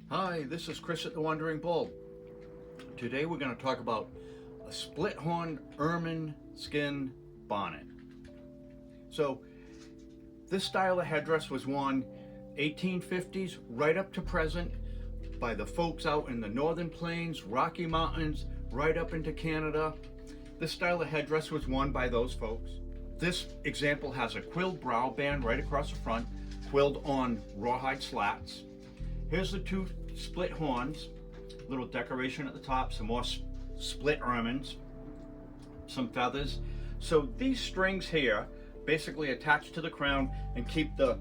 Hi, this is Chris at the Wandering Bull. Today we're going to talk about a split horn ermine skin bonnet. So this style of headdress was worn 1850s right up to present by the folks out in the Northern Plains, Rocky Mountains, right up into Canada. This style of headdress was worn by those folks. This example has a quilled brow band right across the front, quilled on rawhide slats. Here's the two split horns, little decoration at the top, some more split ermines, some feathers. So these strings here basically attach to the crown and keep the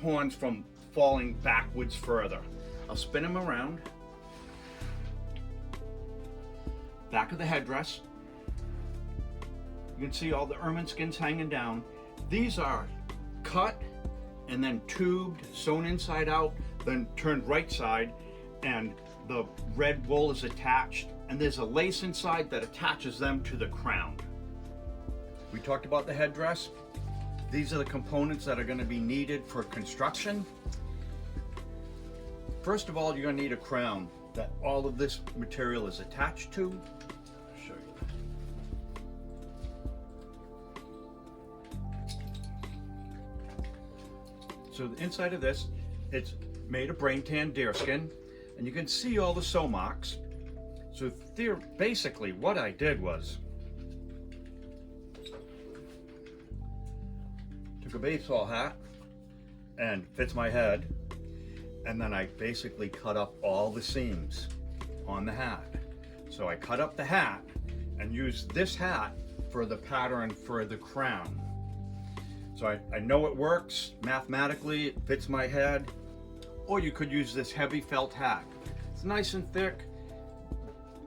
horns from falling backwards further. I'll spin them around. Back of the headdress. You can see all the ermine skins hanging down. These are cut and then tubed, sewn inside out, then turned right side, and the red wool is attached, and there's a lace inside that attaches them to the crown. We talked about the headdress. These are the components that are going to be needed for construction. First of all, you're going to need a crown that all of this material is attached to. I'll show you that. So the inside of this, it's made of brain tan deerskin, and you can see all the sew marks. So basically what I did was took a baseball hat and fits my head, and then I basically cut up all the seams on the hat. So I cut up the hat and used this hat for the pattern for the crown. So I know it works mathematically, it fits my head. Or you could use this heavy felt hat. It's nice and thick.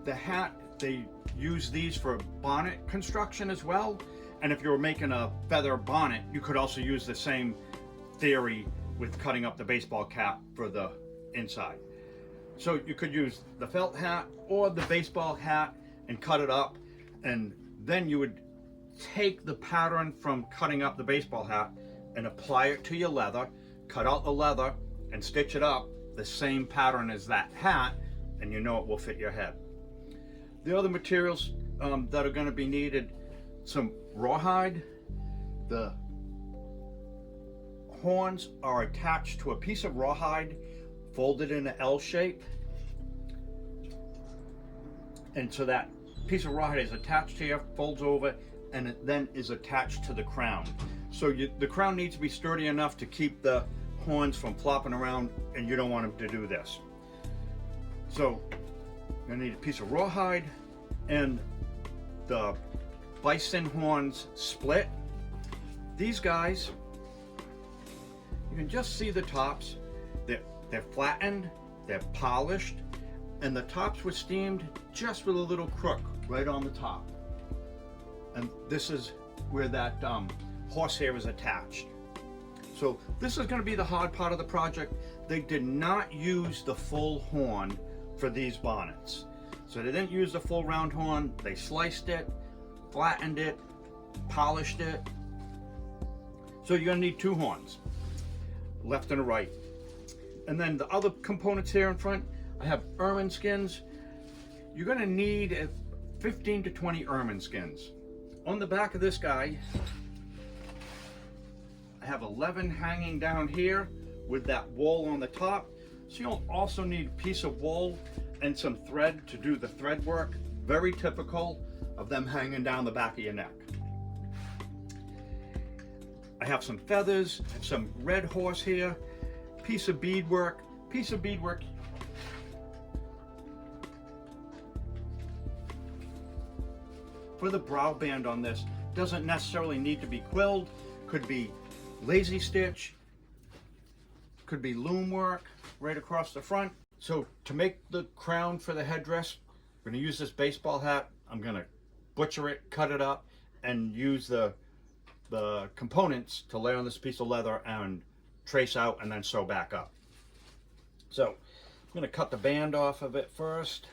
The hat, they use these for bonnet construction as well. And if you were making a feather bonnet, you could also use the same theory with cutting up the baseball cap for the inside. So you could use the felt hat or the baseball hat and cut it up, and then you would take the pattern from cutting up the baseball hat and apply it to your leather, cut out the leather and stitch it up the same pattern as that hat, and you know it will fit your head. The other materials that are going to be needed, some rawhide. The horns are attached to a piece of rawhide folded in an L shape, and so that piece of rawhide is attached here, folds over, and it then is attached to the crown. So the crown needs to be sturdy enough to keep the horns from flopping around, and you don't want them to do this. So you're gonna need a piece of rawhide and the bison horns split. These guys, you can just see the tops. They're flattened, they're polished, and the tops were steamed just with a little crook right on the top. And this is where that horsehair is attached. So this is going to be the hard part of the project. They did not use the full horn for these bonnets. So they didn't use the full round horn. They sliced it, flattened it, polished it. So you're going to need two horns, left and a right. And then the other components here in front, I have ermine skins. You're going to need 15 to 20 ermine skins. On the back of this guy, I have 11 hanging down here with that wool on the top. So you'll also need a piece of wool and some thread to do the thread work. Very typical of them hanging down the back of your neck. I have some feathers, I have some red horsehair, piece of beadwork. For the brow band on this, doesn't necessarily need to be quilled, could be lazy stitch, could be loom work right across the front. So to make the crown for the headdress, we're going to use this baseball hat. I'm going to butcher it, cut it up, and use the components to lay on this piece of leather and trace out and then sew back up. So I'm going to cut the band off of it first.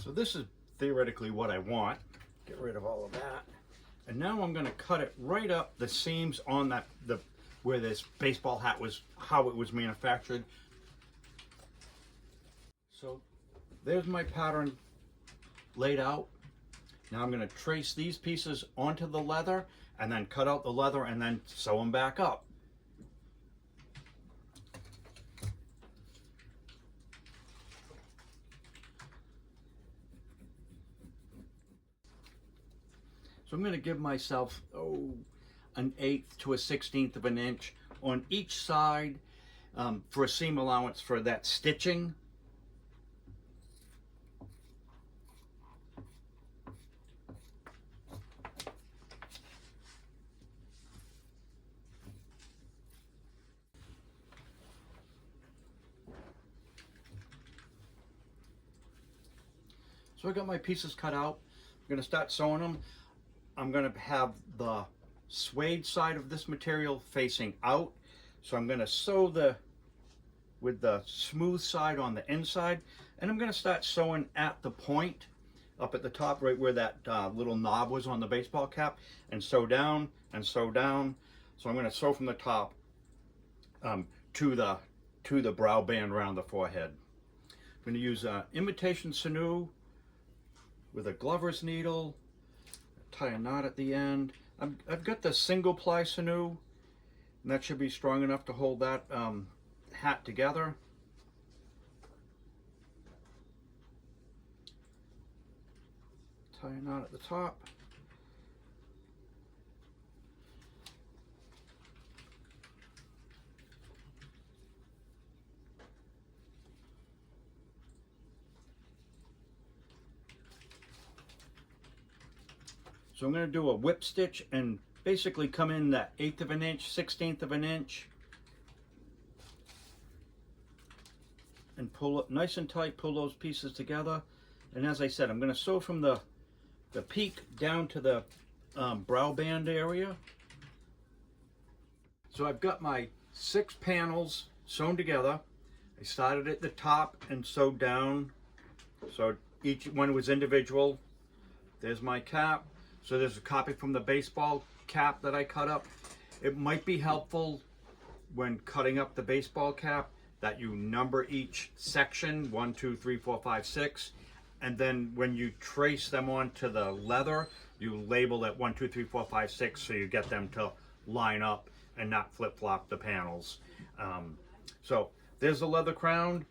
So this is theoretically what I want. Get rid of all of that. And now I'm going to cut it right up the seams on that where this baseball hat was, how it was manufactured. So there's my pattern laid out. Now I'm going to trace these pieces onto the leather and then cut out the leather and then sew them back up. So I'm going to give myself, an 1/8 to a 1/16 of an inch on each side for a seam allowance for that stitching. So I got my pieces cut out. I'm going to start sewing them. I'm going to have the suede side of this material facing out. So I'm going to sew with the smooth side on the inside. And I'm going to start sewing at the point up at the top, right where that little knob was on the baseball cap, and sew down and sew down. So I'm going to sew from the top to the brow band around the forehead. I'm going to use imitation sinew with a glover's needle, tie a knot at the end. I've got the single ply sinew, and that should be strong enough to hold that hat together. Tie a knot at the top. So I'm going to do a whip stitch and basically come in that 1/8 of an inch, 1/16 of an inch, and pull it nice and tight, pull those pieces together. And as I said, I'm going to sew from the peak down to the brow band area. So I've got my 6 panels sewn together. I started at the top and sewed down, so each one was individual. There's my cap. So there's a copy from the baseball cap that I cut up. It might be helpful when cutting up the baseball cap that you number each section, 1, 2, 3, 4, 5, 6. And then when you trace them onto the leather, you label it 1, 2, 3, 4, 5, 6, so you get them to line up and not flip-flop the panels. So there's the leather crown,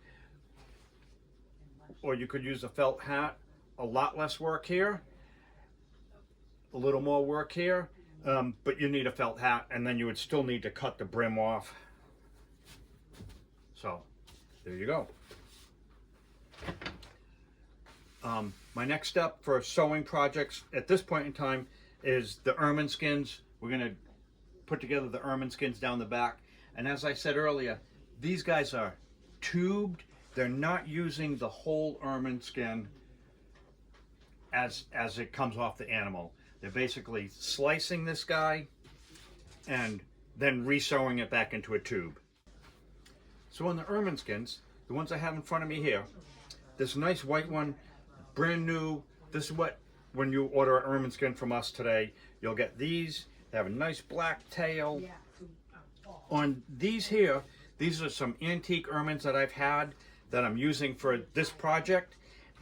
or you could use a felt hat. A lot less work here, a little more work here, but you need a felt hat, and then you would still need to cut the brim off. So there you go. My next step for sewing projects at this point in time is the ermine skins. We're going to put together the ermine skins down the back. And as I said earlier, these guys are tubed. They're not using the whole ermine skin as it comes off the animal. They're basically slicing this guy and then re-sewing it back into a tube. So on the ermine skins, the ones I have in front of me here, this nice white one, brand new. This is what, when you order an ermine skin from us today, you'll get these. They have a nice black tail. On these here, these are some antique ermines that I've had that I'm using for this project,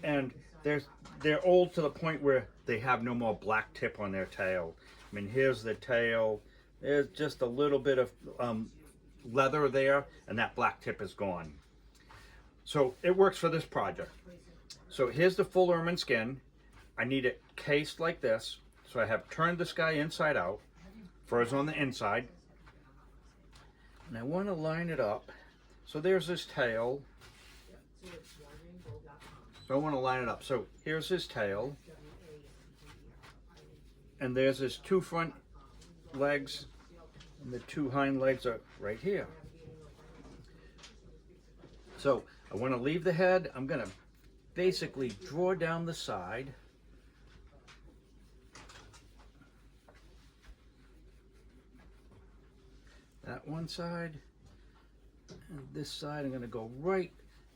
and they're old to the point where they have no more black tip on their tail. I mean, here's the tail. There's just a little bit of leather there, and that black tip is gone. So it works for this project. So here's the full ermine skin. I need it cased like this. So I have turned this guy inside out. Fur's on the inside. And I want to line it up. So there's his tail. So I want to line it up. So here's his tail. And there's his 2 front legs. And the 2 hind legs are right here. So I want to leave the head. I'm going to basically draw down the side. That one side. And this side I'm going to go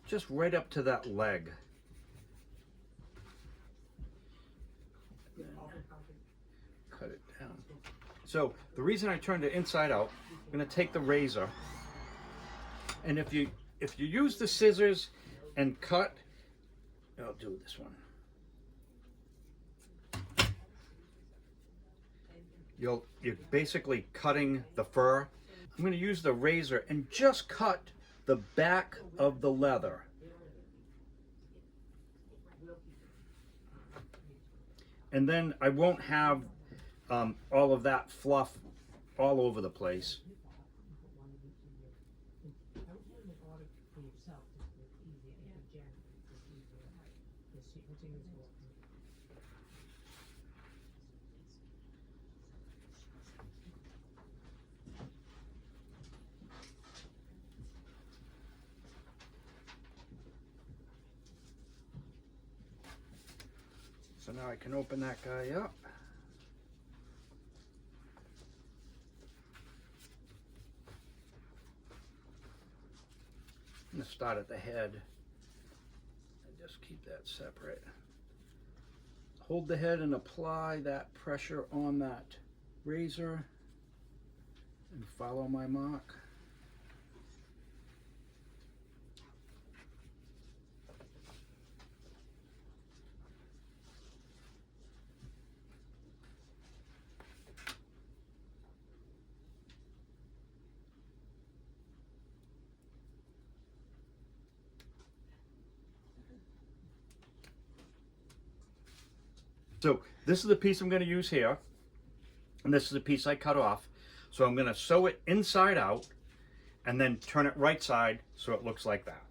just right up to that leg. cut it down. So the reason I turned it inside out, I'm going to take the razor, and if you use the scissors and cut, I'll do this one. You're basically cutting the fur. I'm going to use the razor and just cut the back of the leather. And then I won't have all of that fluff all over the place. So now I can open that guy up. I'm going to start at the head and just keep that separate. Hold the head and apply that pressure on that razor and follow my mark. So this is the piece I'm going to use here, and this is the piece I cut off. So I'm going to sew it inside out and then turn it right side so it looks like that.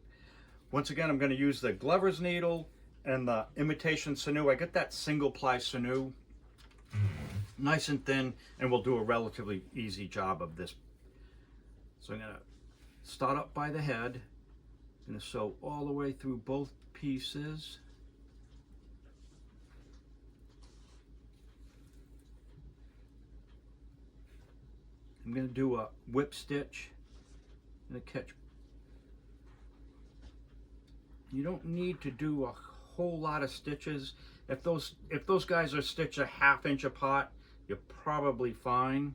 Once again, I'm going to use the Glover's needle and the imitation sinew. I got that single ply sinew, nice and thin, and we'll do a relatively easy job of this. So I'm going to start up by the head. I'm going to sew all the way through both pieces. I'm going to do a whip stitch and a catch. You don't need to do a whole lot of stitches. If those guys are stitched a ½ inch apart, you're probably fine.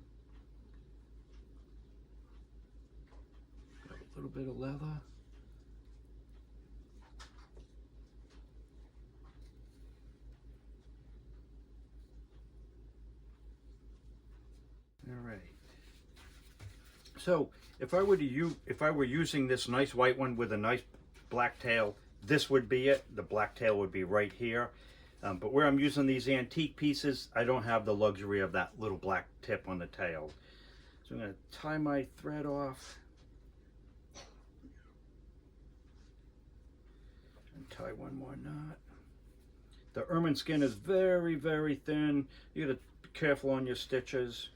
Got a little bit of leather. All right. So if I were using this nice white one with a nice black tail, this would be it. The black tail would be right here. But where I'm using these antique pieces, I don't have the luxury of that little black tip on the tail. So I'm going to tie my thread off and tie one more knot. The ermine skin is very, very thin. You got to be careful on your stitches.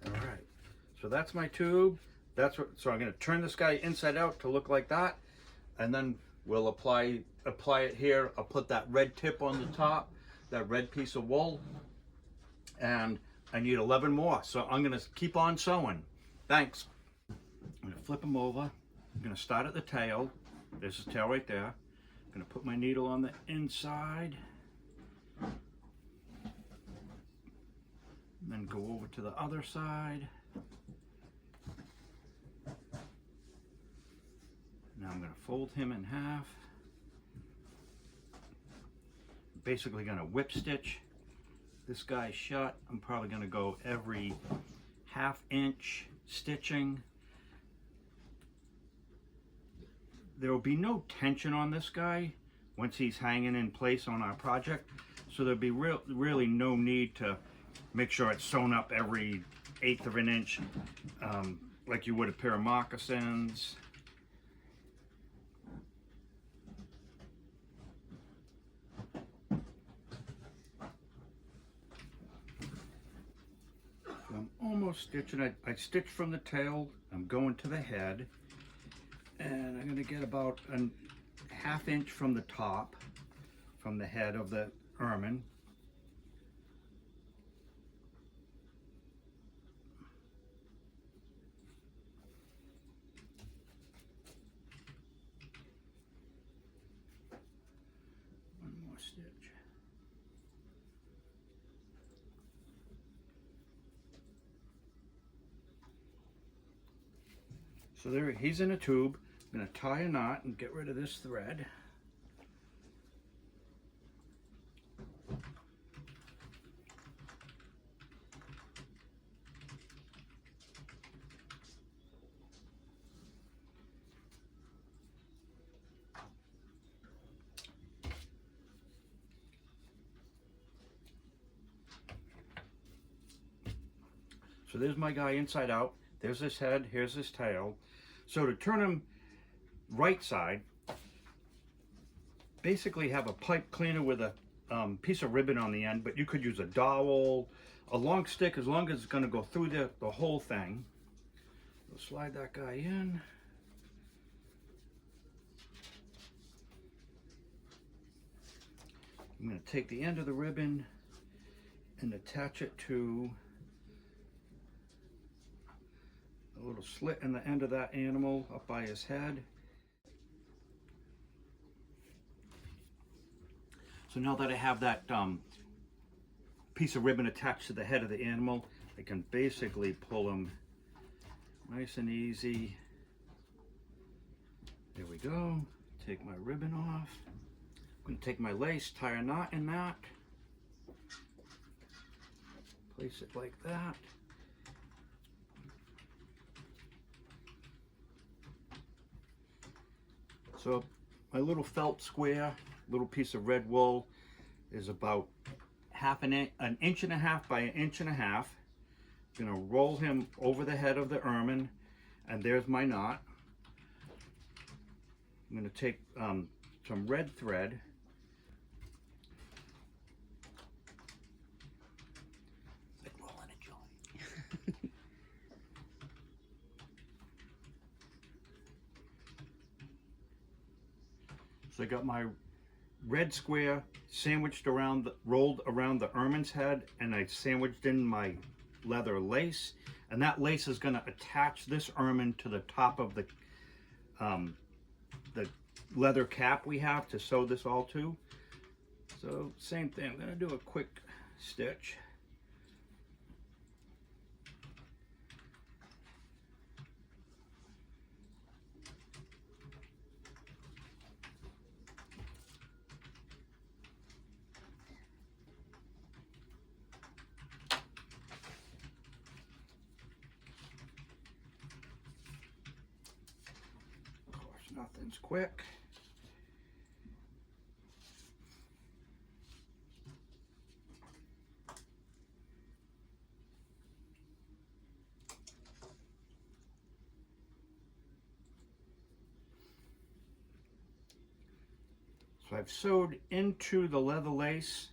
All right, so that's my tube. So I'm going to turn this guy inside out to look like that, and then we'll apply it here. I'll put that red tip on the top, that red piece of wool, and I need 11 more. So I'm going to keep on sewing. Thanks. I'm going to flip them over. I'm going to start at the tail. There's his tail right there. I'm going to put my needle on the inside. And then go over to the other side. Now I'm going to fold him in half. I'm basically going to whip stitch this guy shut. I'm probably going to go every ½ inch stitching. There will be no tension on this guy once he's hanging in place on our project, so there'll be really no need to make sure it's sewn up every 1/8 of an inch like you would a pair of moccasins. I'm almost stitching. I stitched from the tail. I'm going to the head, and I'm going to get about a ½ inch from the top, from the head of the ermine. stitch. So there, he's in a tube. I'm going to tie a knot and get rid of this thread. So there's my guy inside out. There's his head, here's his tail. So to turn him right side, basically have a pipe cleaner with a piece of ribbon on the end, but you could use a dowel, a long stick, as long as it's going to go through the whole thing. We'll slide that guy in. I'm going to take the end of the ribbon and attach it to a little slit in the end of that animal up by his head. So now that I have that piece of ribbon attached to the head of the animal, I can basically pull him nice and easy. There we go. Take my ribbon off. I'm going to take my lace, tie a knot in that. Place it like that. So my little felt square, little piece of red wool is about an inch and a half by an inch and a half. I'm going to roll him over the head of the ermine, and there's my knot. I'm going to take some red thread. It's like rolling a joint. So I got my red square sandwiched around, rolled around the ermine's head, and I sandwiched in my leather lace, and that lace is going to attach this ermine to the top of the leather cap we have to sew this all to. So same thing, I'm going to do a quick stitch. Nothing's quick. So I've sewed into the leather lace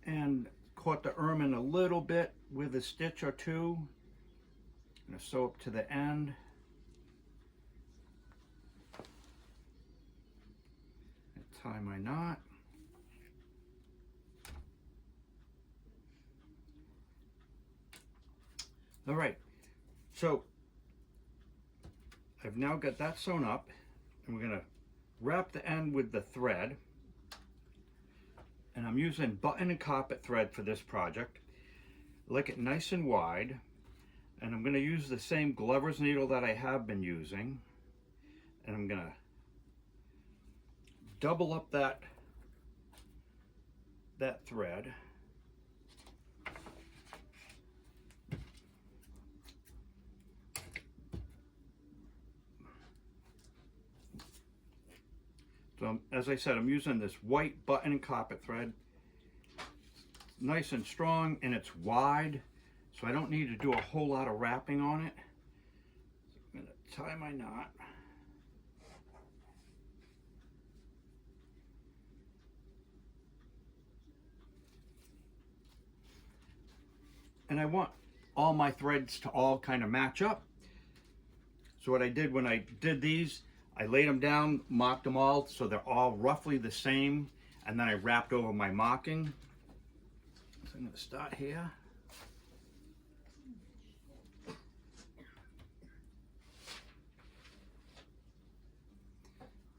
and caught the ermine a little bit with a stitch or two. I'm going to sew up to the end. Tie my knot. All right, so I've now got that sewn up, and we're going to wrap the end with the thread. And I'm using button and carpet thread for this project. I like it nice and wide, and I'm going to use the same Glover's needle that I have been using, and I'm going to double up that thread. So as I said, I'm using this white button and carpet thread. Nice and strong, and it's wide, so I don't need to do a whole lot of wrapping on it. So I'm going to tie my knot. And I want all my threads to all kind of match up. So what I did when I did these, I laid them down, marked them all so they're all roughly the same, and then I wrapped over my marking. So I'm going to start here.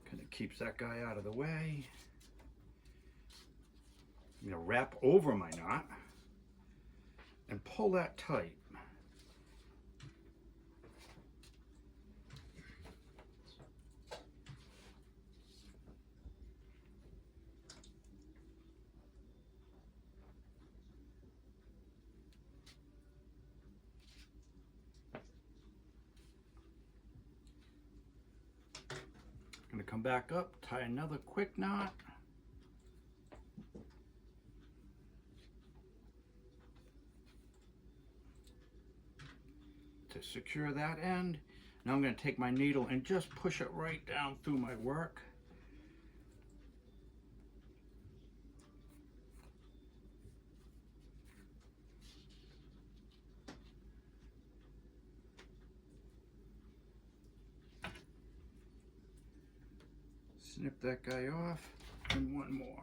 Kind of keeps that guy out of the way. I'm going to wrap over my knot and pull that tight. I'm going to come back up, tie another quick knot. To secure that end. Now I'm going to take my needle and just push it right down through my work. Snip that guy off, and one more.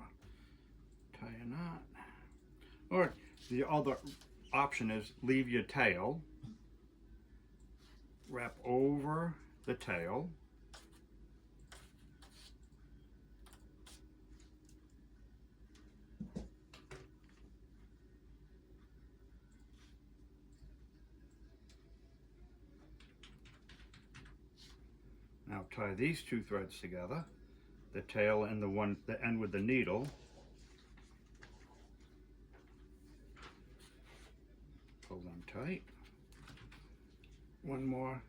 Tie a knot. Or the other option is leave your tail, wrap over the tail, now tie these two threads together, the tail and the end with the needle. Pull them tight. One more.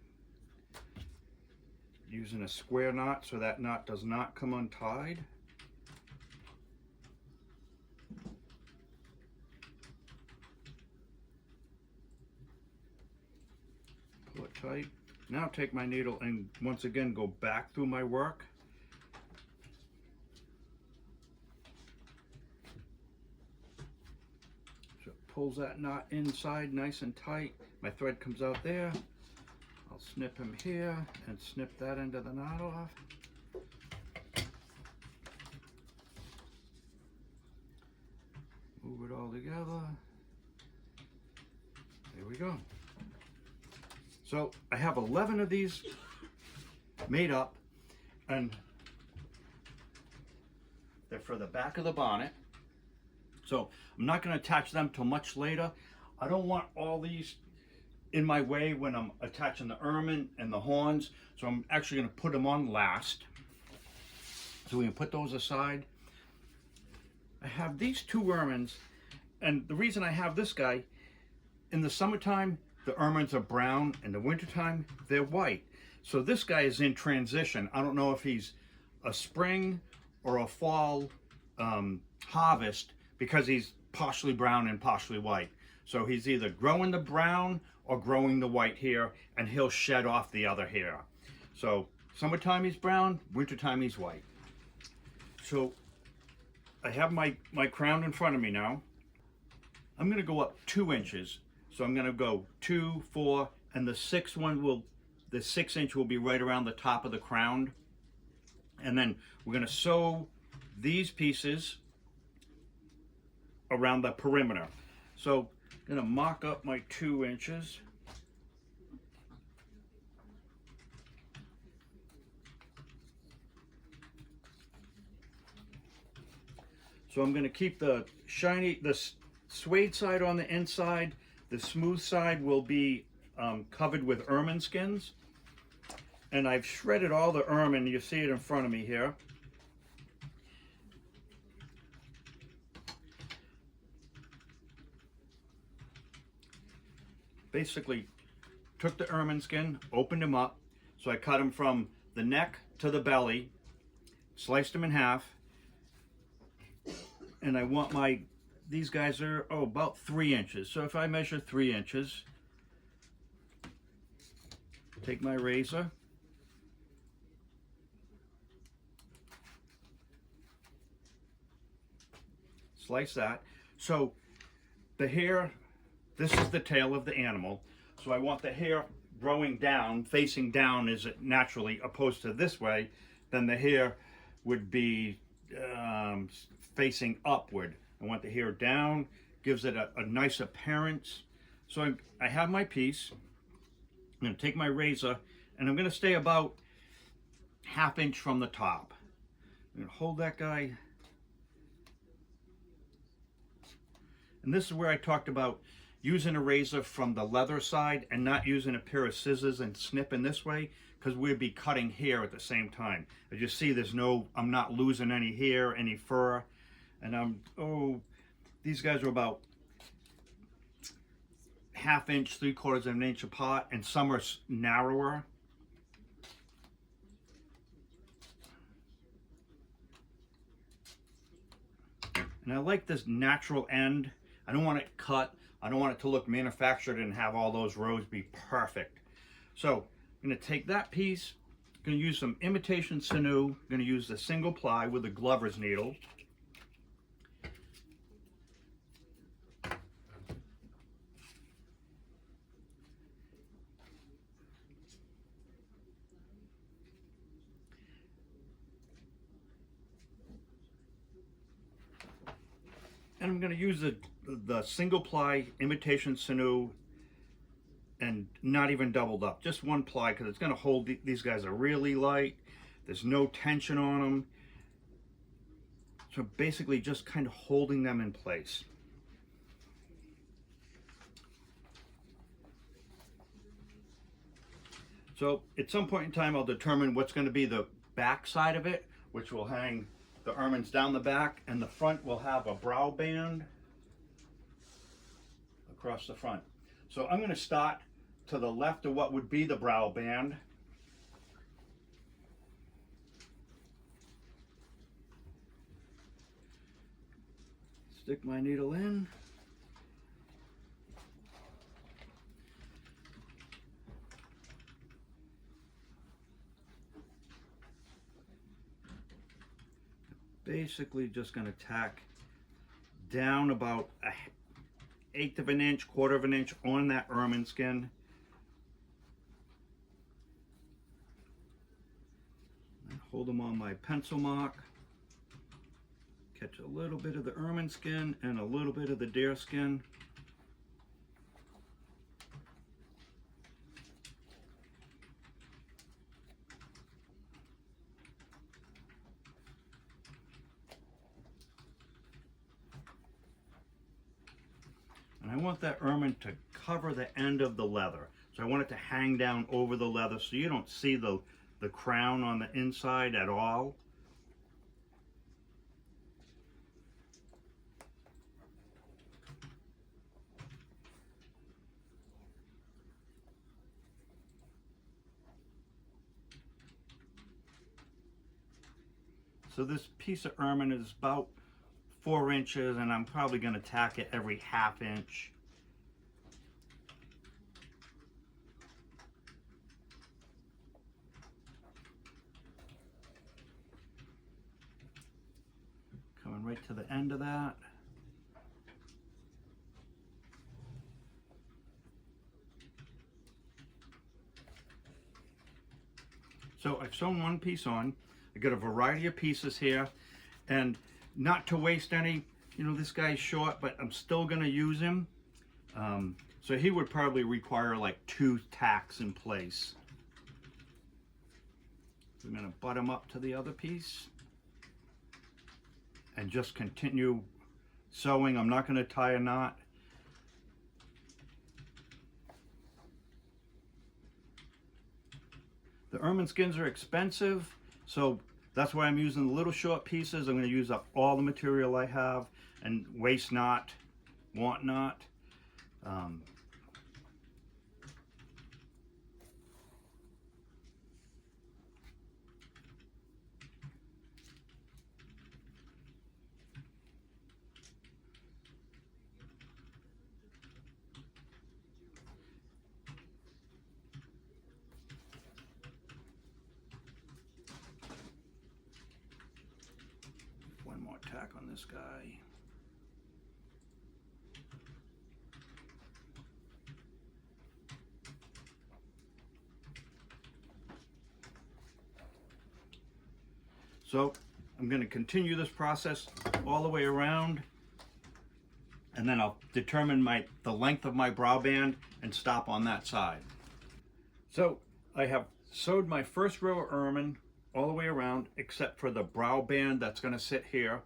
Using a square knot so that knot does not come untied. Pull it tight. Now take my needle and once again go back through my work. So it pulls that knot inside nice and tight. My thread comes out there. I'll snip him here and snip that end of the knot off. Move it all together. There we go. So I have 11 of these made up, and they're for the back of the bonnet. So I'm not going to attach them till much later. I don't want all these in my way when I'm attaching the ermine and the horns, so I'm actually going to put them on last. So we can put those aside. I have these two ermines, and the reason I have this guy, in the summertime the ermines are brown, in the wintertime they're white. So this guy is in transition. I don't know if he's a spring or a fall harvest, because he's partially brown and partially white. So he's either growing the brown or growing the white hair, and he'll shed off the other hair. So summertime he's brown, wintertime he's white. So I have my crown in front of me now. I'm going to go up 2 inches. So I'm going to go 2, 4, and the 6th one the 6 inch will be right around the top of the crown. And then we're going to sew these pieces around the perimeter. So I'm going to mark up my 2 inches. So I'm going to keep the suede side on the inside. The smooth side will be covered with ermine skins. And I've shredded all the ermine. You see it in front of me here. Basically took the ermine skin, opened them up. So I cut them from the neck to the belly, sliced them in half. And I want these guys are about 3 inches. So if I measure 3 inches, take my razor, slice that. So the hair, this is the tail of the animal. So I want the hair growing down, facing down is it naturally, opposed to this way, then the hair would be facing upward. I want the hair down, gives it a nice appearance. So I have my piece. I'm going to take my razor, and I'm going to stay about 1/2 inch from the top. I'm going to hold that guy And this is where I talked about using a razor from the leather side and not using a pair of scissors and snipping this way, because we'd be cutting hair at the same time. As you see, I'm not losing any hair, any fur. And these guys are about 1/2 inch, 3/4 of an inch apart, and some are narrower. And I like this natural end. I don't want it cut. I don't want it to look manufactured and have all those rows be perfect. So I'm going to take that piece, I'm going to use some imitation sinew, I'm going to use the single ply with a glover's needle. And I'm going to use the single ply imitation sinew, and not even doubled up, just one ply, because it's going to hold. These guys are really light. There's no tension on them. So basically just kind of holding them in place. So at some point in time, I'll determine what's going to be the back side of it, which will hang the ermines down the back, and the front will have a brow band across the front. So I'm going to start to the left of what would be the brow band. Stick my needle in. Basically just going to tack down about 1/8 of an inch, 1/4 of an inch on that ermine skin. And hold them on my pencil mark. Catch a little bit of the ermine skin and a little bit of the deer skin. And I want that ermine to cover the end of the leather. So I want it to hang down over the leather so you don't see the crown on the inside at all. So this piece of ermine is about 4 inches, and I'm probably going to tack it every 1/2 inch. Coming right to the end of that. So I've sewn one piece on. I got a variety of pieces here, and not to waste any, this guy's short, but I'm still gonna use him. So he would probably require like 2 tacks in place. So I'm gonna butt him up to the other piece and just continue sewing. I'm not gonna tie a knot. The ermine skins are expensive, so that's why I'm using the little short pieces. I'm going to use up all the material I have and waste not, want not. One more tack on this guy. So I'm going to continue this process all the way around, and then I'll determine the length of my brow band and stop on that side. So I have sewed my first row of ermine all the way around except for the brow band that's going to sit here,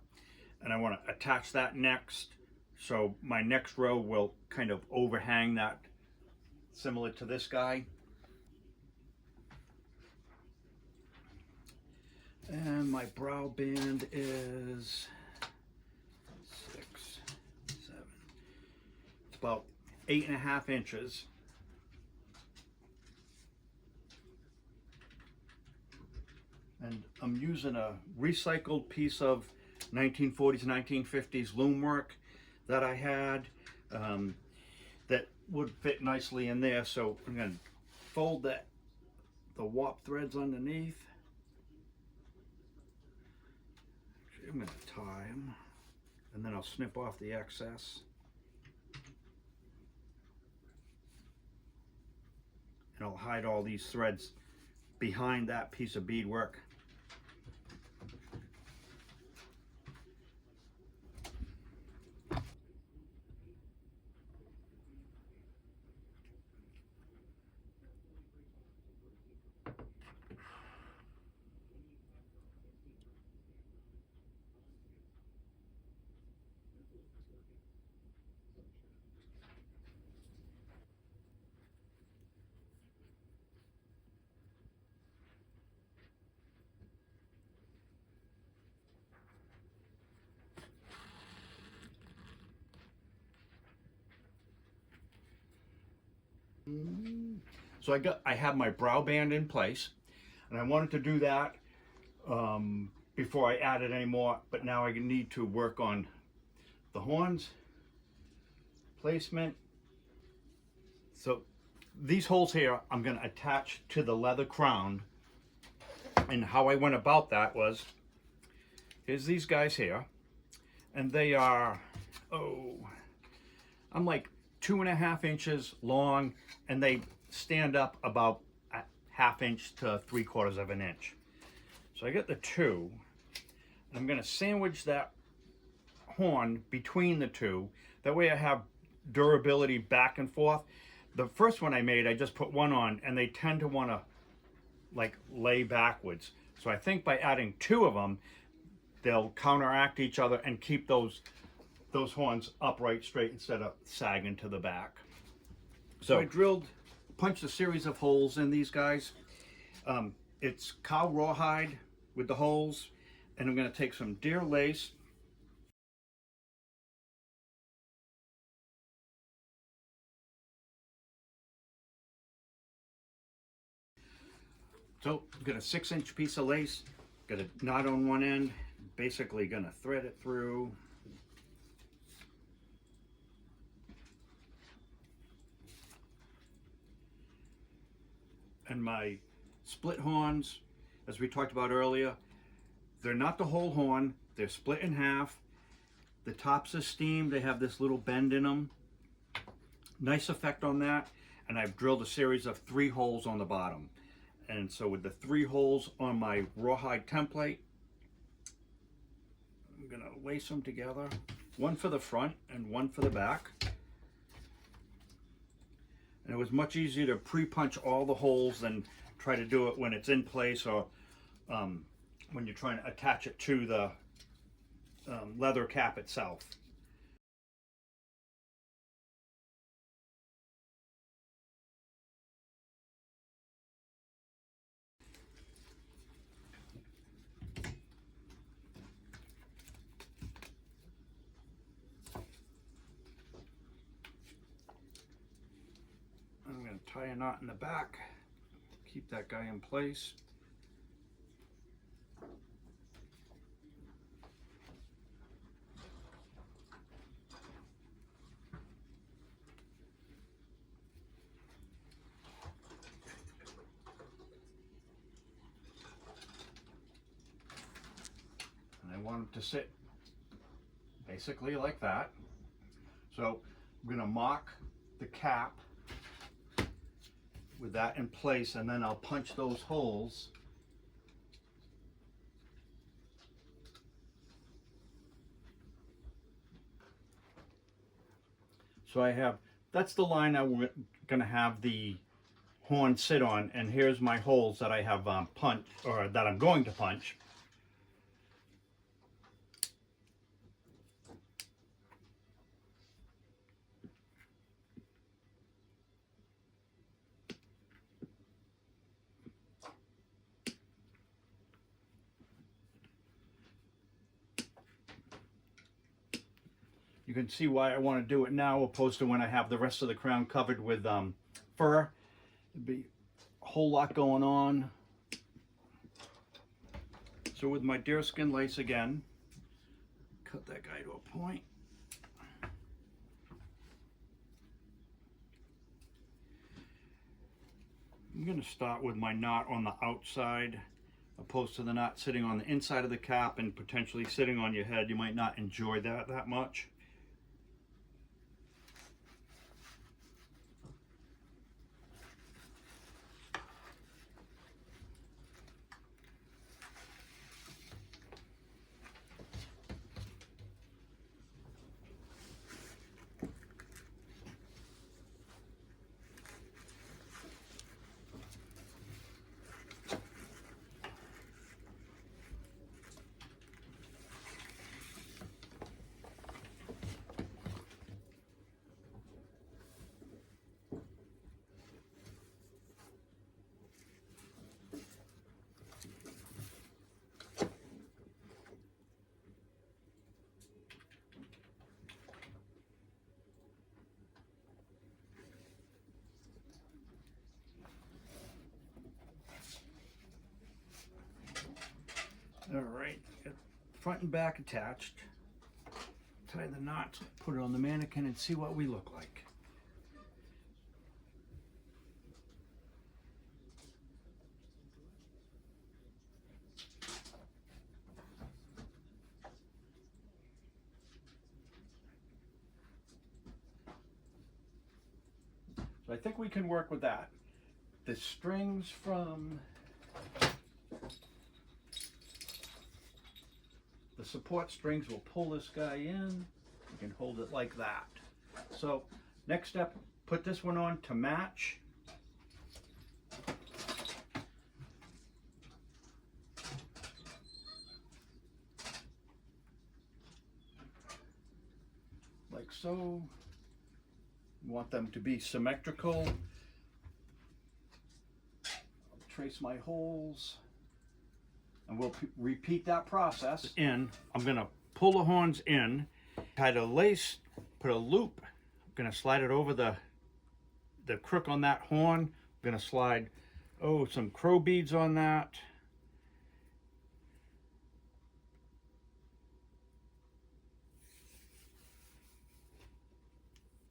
and I want to attach that next So my next row will kind of overhang that, similar to this guy. And my brow band is 6, 7. It's about 8.5 inches. And I'm using a recycled piece of 1940s, 1950s loom work that I had that would fit nicely in there. So I'm going to fold the warp threads underneath. Actually, I'm going to tie them, and then I'll snip off the excess. And I'll hide all these threads behind that piece of beadwork. So I have my brow band in place, and I wanted to do that before I added any more, but now I need to work on the horns, placement. So these holes here I'm going to attach to the leather crown, and how I went about that was, here's these guys here, and they are, I'm like 2.5 inches long, and they stand up about a 1/2 inch to 3/4 of an inch. So I got the two. I'm going to sandwich that horn between the two. That way I have durability back and forth. The first one I made, I just put one on, and they tend to want to like lay backwards. So I think by adding two of them, they'll counteract each other and keep those horns upright, straight, instead of sagging to the back. So I punched a series of holes in these guys. It's cow rawhide with the holes, and I'm going to take some deer lace. So I've got a 6-inch piece of lace, got a knot on one end, basically going to thread it through. And my split horns, as we talked about earlier, they're not the whole horn, they're split in half. The tops are steamed, they have this little bend in them. Nice effect on that. And I've drilled a series of 3 holes on the bottom. And so with the 3 holes on my rawhide template, I'm gonna lace them together. One for the front and one for the back. And it was much easier to pre-punch all the holes than try to do it when it's in place, or when you're trying to attach it to the leather cap itself. I'm going to tie a knot in the back, keep that guy in place. And I want it to sit basically like that. So I'm going to mock the cap with that in place, and then I'll punch those holes. So that's the line I'm going to have the horn sit on, and here's my holes that I have punched, or that I'm going to punch. You can see why I want to do it now opposed to when I have the rest of the crown covered with fur. There'd be a whole lot going on. So with my deerskin lace again, cut that guy to a point. I'm going to start with my knot on the outside opposed to the knot sitting on the inside of the cap and potentially sitting on your head. You might not enjoy that much. All right, got front and back attached. Tie the knots, put it on the mannequin and see what we look like. So I think we can work with that. The strings from the support strings will pull this guy in. You can hold it like that. So next step, put this one on to match. Like so. You want them to be symmetrical. I'll trace my holes. And we'll repeat that process. I'm gonna pull the horns in, tie the lace, put a loop. I'm gonna slide it over the crook on that horn. I'm gonna slide, some crow beads on that.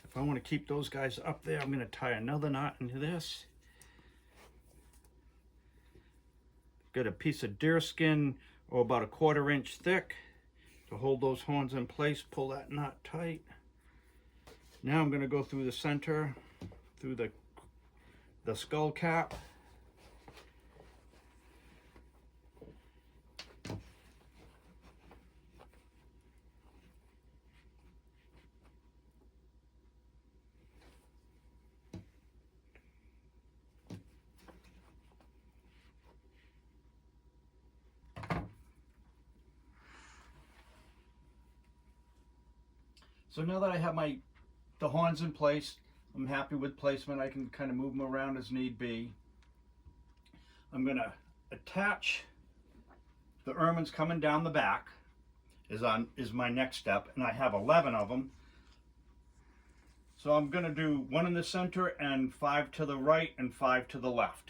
If I want to keep those guys up there, I'm gonna tie another knot into this. Get a piece of deerskin or about 1/4 inch thick to hold those horns in place. Pull that knot tight. Now I'm going to go through the center, through the skull cap. So now that I have the horns in place, I'm happy with placement. I can kind of move them around as need be. I'm going to attach the ermines coming down the back is my next step, and I have 11 of them. So I'm going to do 1 in the center and 5 to the right and 5 to the left.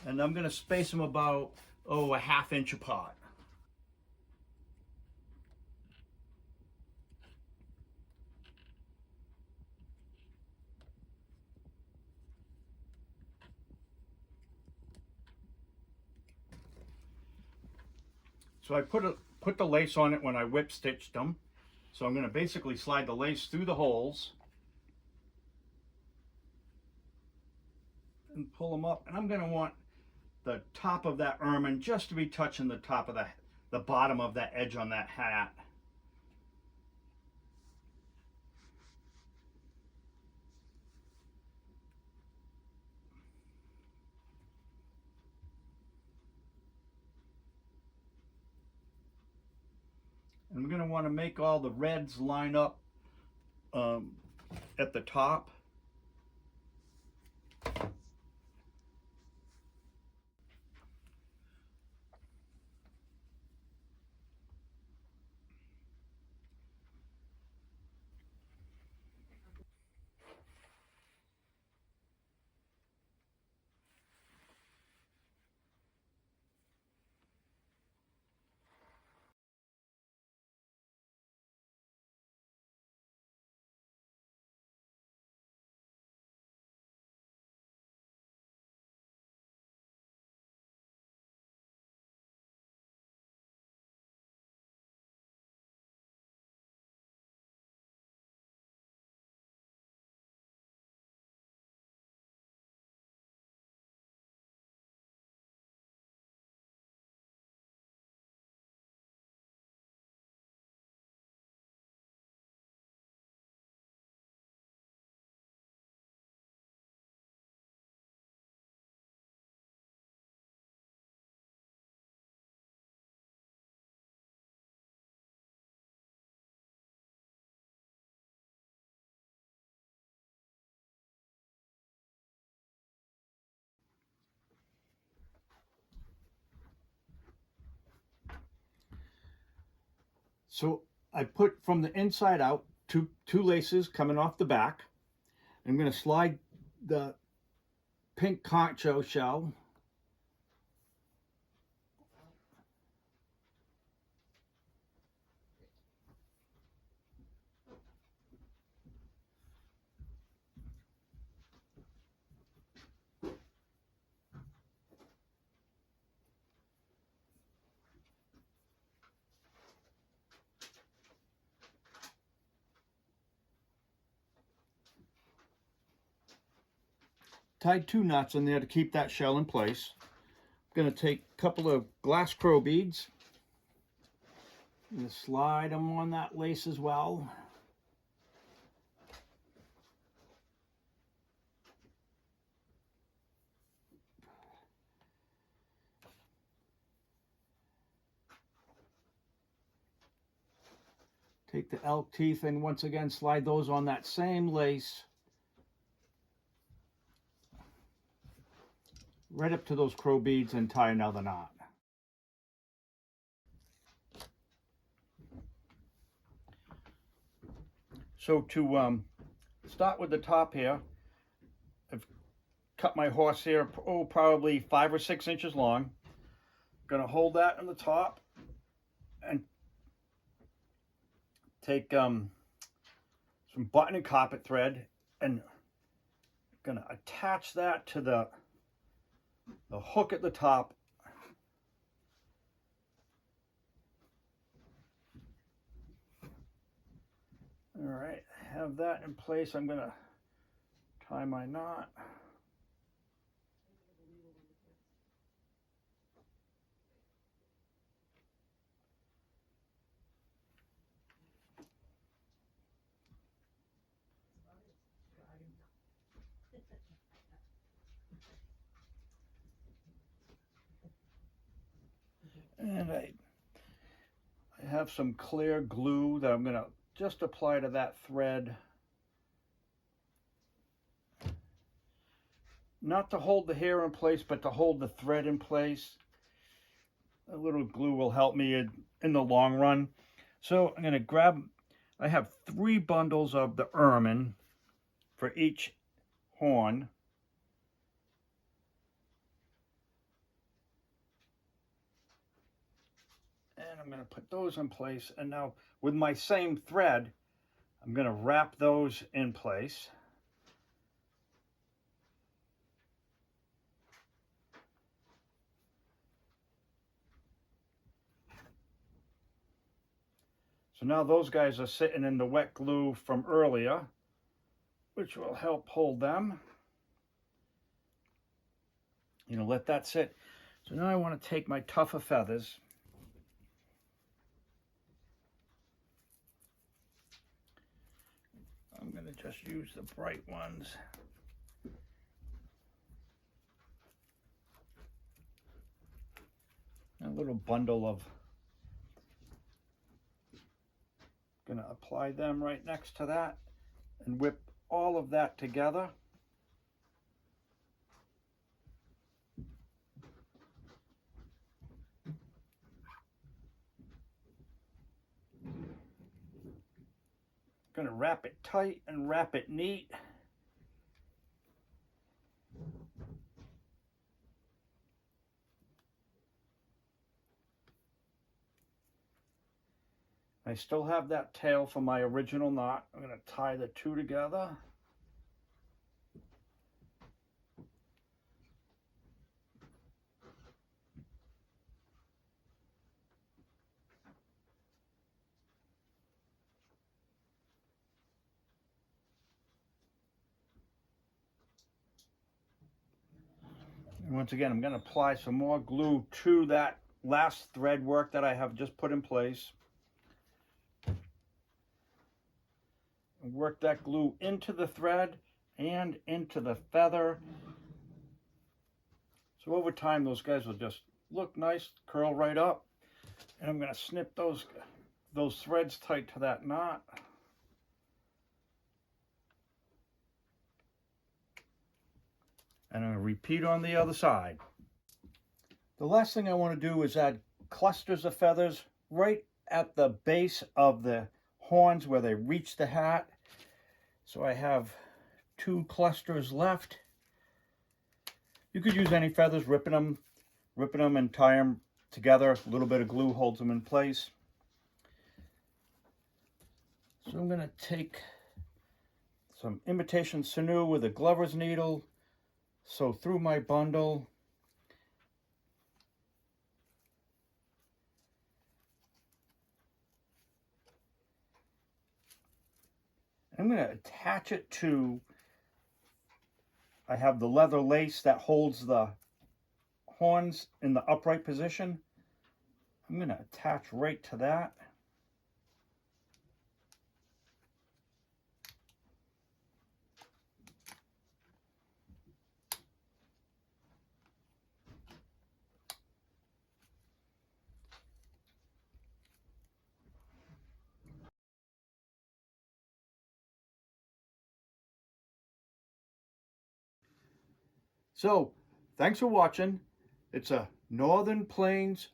And I'm going to space them about, 1/2 inch apart. So I put the lace on it when I whip stitched them. So I'm going to basically slide the lace through the holes and pull them up. And I'm going to want the top of that ermine just to be touching the top of the bottom of that edge on that hat. And I'm going to want to make all the reds line up at the top. So I put from the inside out two laces coming off the back. I'm going to slide the pink concho shell tied 2 knots in there to keep that shell in place. I'm going to take a couple of glass crow beads and slide them on that lace as well. Take the elk teeth and once again slide those on that same lace right up to those crow beads and tie another knot. So to start with the top here, I've cut my horsehair, probably 5 or 6 inches long. Gonna hold that on the top and take some button and carpet thread and gonna attach that to the hook at the top. All right, have that in place. I'm gonna tie my knot. And I have some clear glue that I'm gonna just apply to that thread. Not to hold the hair in place, but to hold the thread in place. A little glue will help me in the long run. So I'm gonna grab, I have 3 bundles of the Ermine for each horn. And I'm going to put those in place. And now with my same thread, I'm going to wrap those in place. So now those guys are sitting in the wet glue from earlier, which will help hold them. You know, let that sit. So now I want to take my tougher feathers. I'm going to just use the bright ones. A little bundle of, going to apply them right next to that and whip all of that together. Going to wrap it tight and wrap it neat. I still have that tail for my original knot. I'm going to tie the 2 together. And once again, I'm going to apply some more glue to that last thread work that I have just put in place. And work that glue into the thread and into the feather. So over time, those guys will just look nice, curl right up. And I'm going to snip those threads tight to that knot. And I'm going to repeat on the other side. The last thing I want to do is add clusters of feathers right at the base of the horns where they reach the hat. So I have 2 clusters left. You could use any feathers, ripping them and tie them together. A little bit of glue holds them in place. So I'm going to take some imitation sinew with a glover's needle, sew through my bundle. I'm going to attach it to, I have the leather lace that holds the horns in the upright position. I'm going to attach right to that. So, thanks for watching. It's a Northern Plains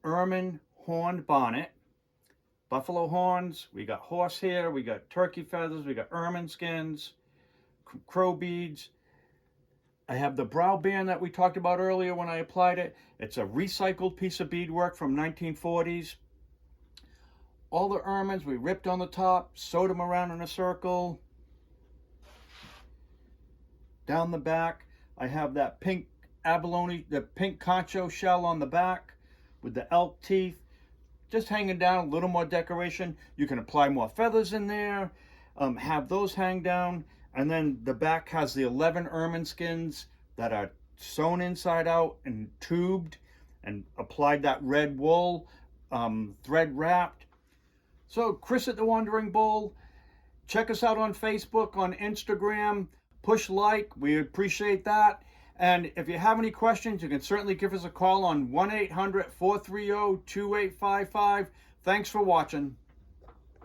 Ermine horned bonnet. Buffalo horns, we got horsehair, we got turkey feathers, we got ermine skins, crow beads. I have the brow band that we talked about earlier when I applied it. It's a recycled piece of beadwork from 1940s. All the ermines we ripped on the top, sewed them around in a circle. Down the back, I have that pink abalone, the pink concho shell on the back with the elk teeth. Just hanging down, a little more decoration. You can apply more feathers in there, have those hang down. And then the back has the 11 ermine skins that are sewn inside out and tubed and applied that red wool, thread wrapped. So Chris at the Wandering Bull, check us out on Facebook, on Instagram, push like, we appreciate that. And if you have any questions, you can certainly give us a call on 1-800-430-2855. Thanks for watching.